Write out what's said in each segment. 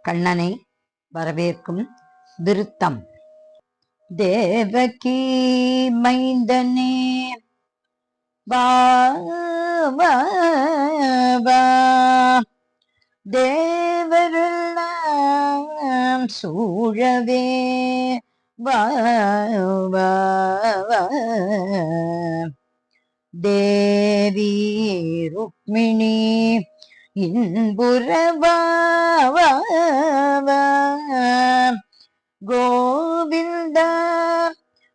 கண்ணனை வரவேற்கும் விருத்தம். தேவகி மைந்தனே வா வா வா, தேவரெல்லாம் சூழவே வா வா வா, தேவி ருக்மிணி இன்புறவா வா வா, கோவிந்தா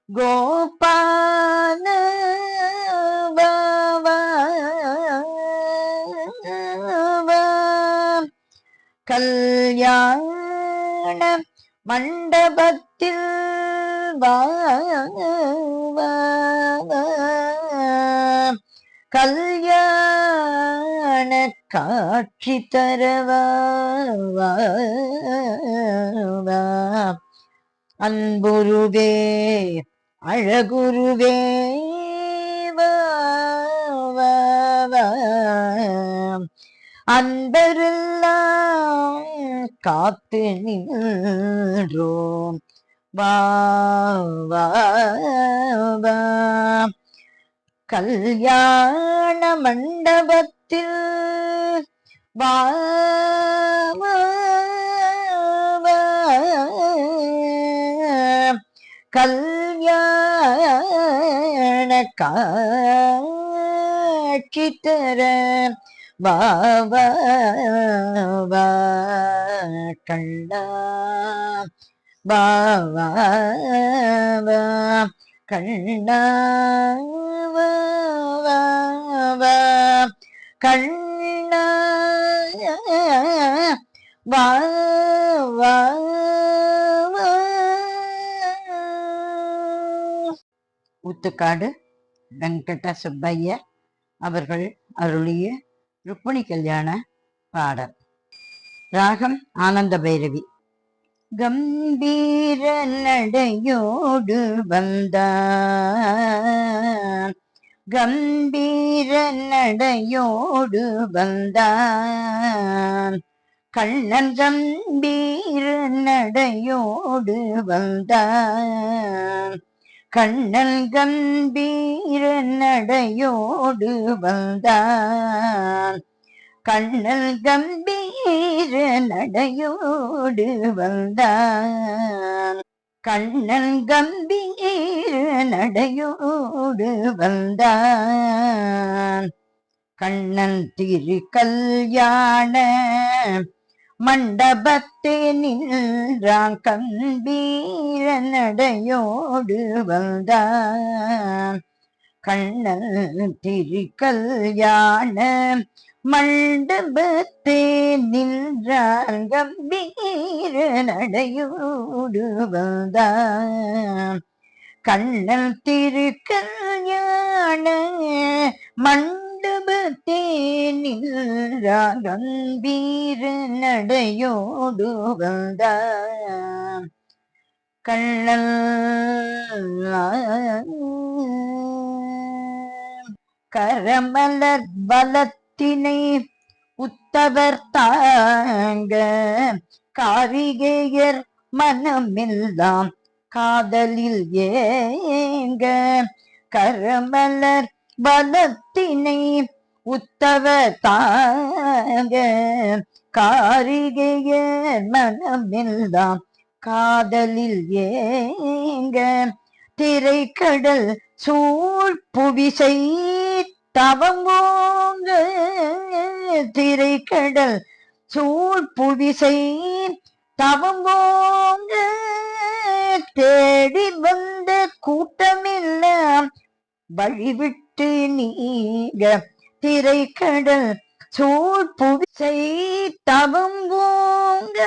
கோபால வா வா வா, கல்யாண மண்டபத்தில் வா வா வா, கல்யாண காட்சி தரவா வா வா, அன்புருவே அழகுருவே வா வா வா, அன்பரெல்லாம் காத்து நின்றோம் வா வா வா, கல்யாண மண்டபத்தில் வா வா வா, கல்யாண காட்சி தர வா வா வா, கண்ணா வா வா வா, கண்ணா வா வா வா, கண்ணா வா வா வா. ஊத்துக்காடு வெங்கட சுப்பையர் அவர்கள் அருளிய ருக்மிணி கல்யாண பாடல். ராகம் ஆனந்த பைரவி. கம்பீர நடையோடு வந்தான், கம்பீர நடையோடு வந்தான், கண்ணன் கம்பீர நடையோடு வந்தான், கண்ணன் கம்பீர நடையோடு வந்தான், கண்ணன் கம்பீர நடையோடு வந்தான், கண்ணன் கம்பீர நடையோடு வந்தான், கண்ணன் திரு கல்யாண மண்டபத்தே நின்றான், கம்பீர நடையோடு வந்தான், கண்ணன் திரு கல்யாண மண்டபத்தே நின்றான், கம்பீர நடையோடு வந்தான், கண்ணன் திரு கல்யாண மண்டபத்தே நின்றான், கம்பீர நடையோடு வந்தான், கண்ணன் கரமலர் பலத்தினை உத்தவர் தாங்க, காரிகையர் மனமெல்லாம் காதலில் ஏங்க, கரமலர் பலத்தினை உத்தவர் தாங்க, காரிகையர் மனமெல்லாம் காதலில் ஏங்க, திரைக்கடல் சூழ் புவிசை தவங்கோங்க, திரைக்கடல் சூழ் புவிசை தவங்கோங்க, தேடி வந்த கூட்டமெல்லாம் வழிவிட்டு நீங்க, திரைக்கடல் சூழ் புவிசை தவங்கோங்க,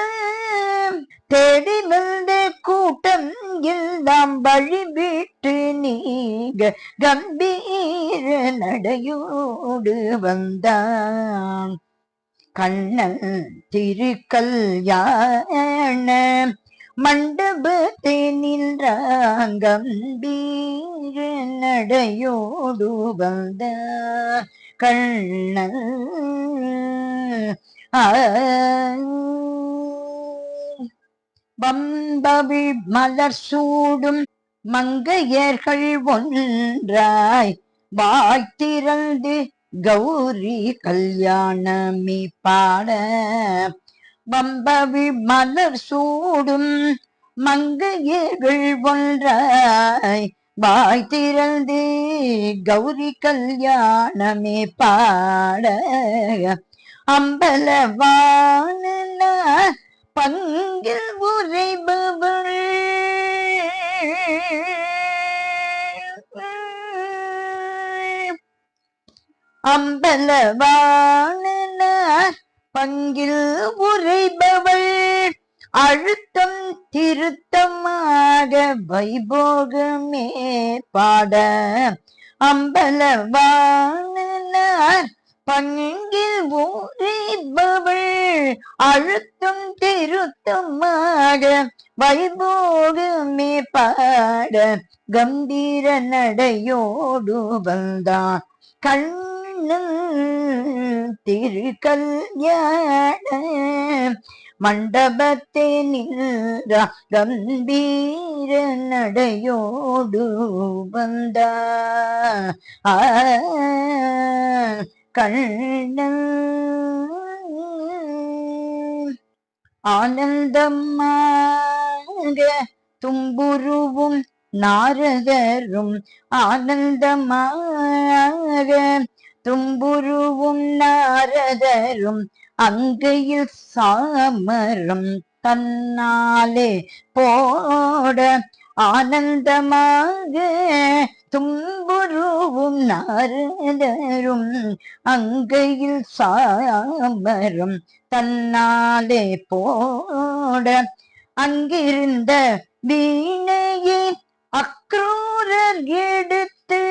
தேடி வந்த கூட்டம் எல்லாம் வழிவிட்டு நீங்க, கம்பீர நடையோடு வந்தான், கண்ணன் திரு கல்யாண மண்டபத்தை நின்றான், கம்பீர நடையோடு வந்தான், கண்ணன் வம்பவி மலர் சூடும் மங்கையர்கள் ஒன்றாய் வாய்த்திறந்து கௌரி கல்யாணமி பாட வம்பவி மலர் சூடும் மங்கையர்கள் ஒன்றாய் வாய்த்திறந்து கௌரி கல்யாணமே பாட அம்பலவான பங்கில் உரைபவள் அம்பலவான பங்கில் உரைபவள் அழுத்தம் திருத்தமாக வைபோகமே பாட அம்பலவான பங்கில் உரைபவள் அழுத்தம் திருத்தமாக வைபோகமே பாட கம்பீர நடையோடு வந்தான் கண்ணன் திருக்கல்யாண மண்டபத்தே நின்ற கம்பீர நடையோடு வந்தான் கண்ணன் ஆனந்தமாக தும்புருவும் நாரதரும் ஆனந்தமாக தும்புருவும் நாரதரும் அங்கையில் சாமரம் தன்னாலே போட ஆனந்தமாக தும்புருவும் நாரதரும் அங்கையில் சாமரம் தன்னாலே போட அங்கிருந்த வீணையை அக்ரூரர் எடுத்து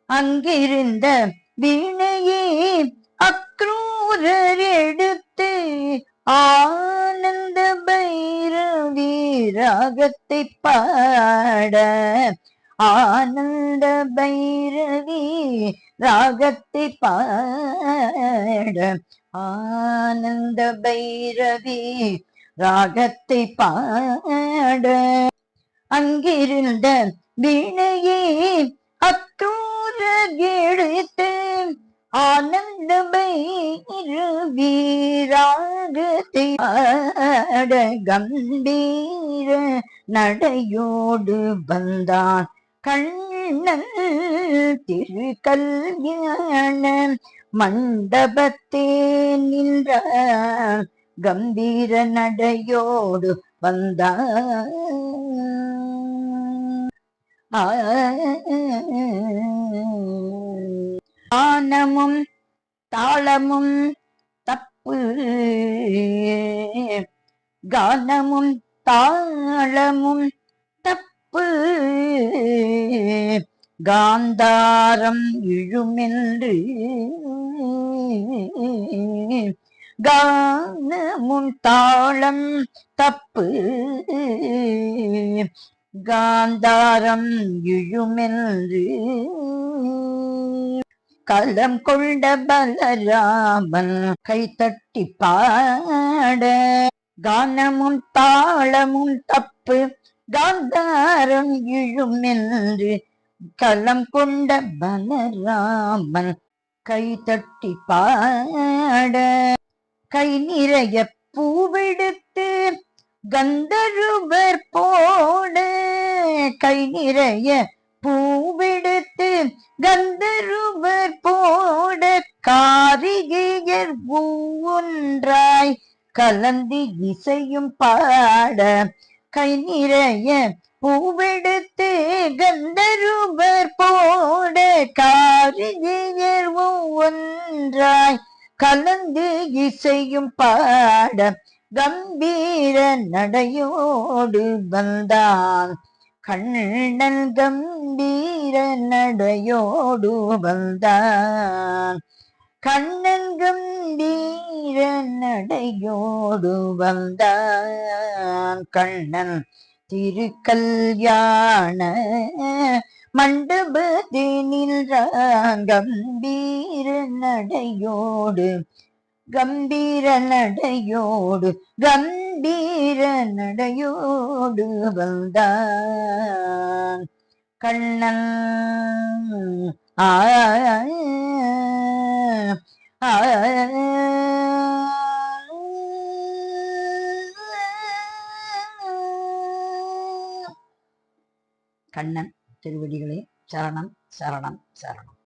அங்கிருந்த வீணையை அக்ரூரர் எடுத்து ஆனந்த பைரவி ராகத்தை பாட ஆனந்த பைரவி ராகத்தை பாட ஆனந்த பைரவி ராகத்தை பாட அங்கிருந்த வீணையை அக்ரூரர் எடுத்து ஆனந்த பைரவி ராகத்தை பாட கம்பீர நடையோடு வந்தான் கண்ணன் திருக்கல்யாண மண்டபத்தே நின்ற கம்பீர நடையோடு வந்தான் கானமும் தாளமும் தப்பு கானமும் தாளமும் தப்பு காந்தாரம் இழுமென்று கானமும் தாளம் தப்பு காந்தாரம் இழுமென்று களம் கொண்ட பலராமன் கைத்தட்டி பாட கானமும் தாளமும் தப்பு காந்தாரம் இழுமென்று களம் கொண்ட பலராமன் கைத்தட்டி பாட கை நிறைய பூவெடுத்து கந்தருவர் போட கை நிறைய பூவெடுத்து கந்தருவர் போட காரிகையர் ஒன்றாய் கலந்து இசையும் பாட கை நிறைய பூவெடுத்து கந்தருவர் போட காரிகையர் ஒன்றாய் கலந்து இசையும் பாட கம்பீர நடையோடு வந்தான் கண்ணன் கம்பீர நடையோடு வந்தான் கண்ணன் கம்பீர நடையோடு வந்தான் கண்ணன் திருக்கல்யாண மண்டபத்தேனில் கம்பீர நடையோடு கம்பீர நடையோடு கம்பீர நடையோடு வந்தான் கண்ணன். ஆ கண்ணன் திருவடிகளே சரணம் சரணம் சரணம்.